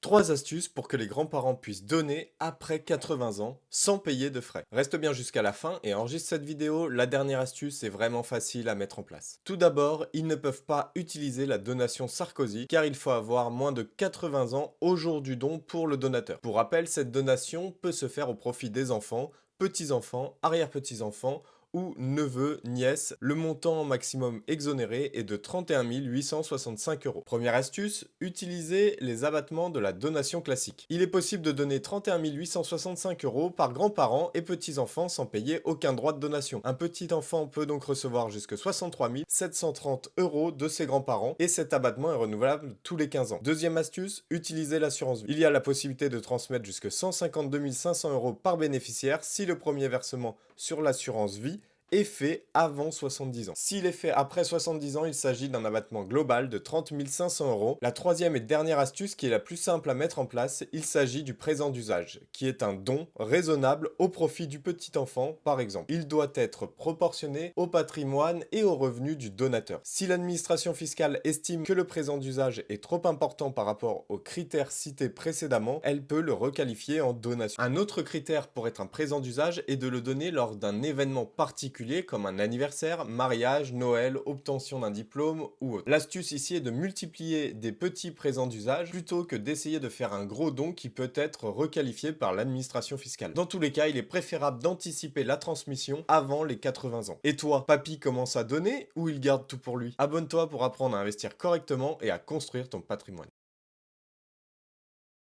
3 astuces pour que les grands-parents puissent donner après 80 ans sans payer de frais. Reste bien jusqu'à la fin et enregistre cette vidéo, la dernière astuce est vraiment facile à mettre en place. Tout d'abord, ils ne peuvent pas utiliser la donation Sarkozy car il faut avoir moins de 80 ans au jour du don pour le donateur. Pour rappel, cette donation peut se faire au profit des enfants, petits-enfants, arrière-petits-enfants ou neveux, nièces. Le montant maximum exonéré est de 31 865 euros. Première astuce, utilisez les abattements de la donation classique. Il est possible de donner 31 865 euros par grand-parent et petits-enfants sans payer aucun droit de donation. Un petit enfant peut donc recevoir jusque 63 730 euros de ses grands-parents et cet abattement est renouvelable tous les 15 ans. Deuxième astuce, utilisez l'assurance vie. Il y a la possibilité de transmettre jusque 152 500 euros par bénéficiaire si le premier versement sur l'assurance vie est fait avant 70 ans. S'il est fait après 70 ans, il s'agit d'un abattement global de 30 500 euros. La troisième et dernière astuce qui est la plus simple à mettre en place, il s'agit du présent d'usage, qui est un don raisonnable au profit du petit enfant, par exemple. Il doit être proportionné au patrimoine et aux revenus du donateur. Si l'administration fiscale estime que le présent d'usage est trop important par rapport aux critères cités précédemment, elle peut le requalifier en donation. Un autre critère pour être un présent d'usage est de le donner lors d'un événement particulier comme un anniversaire, mariage, Noël, obtention d'un diplôme ou autre. L'astuce ici est de multiplier des petits présents d'usage plutôt que d'essayer de faire un gros don qui peut être requalifié par l'administration fiscale. Dans tous les cas, il est préférable d'anticiper la transmission avant les 80 ans. Et toi, papy commence à donner ou il garde tout pour lui? Abonne-toi pour apprendre à investir correctement et à construire ton patrimoine.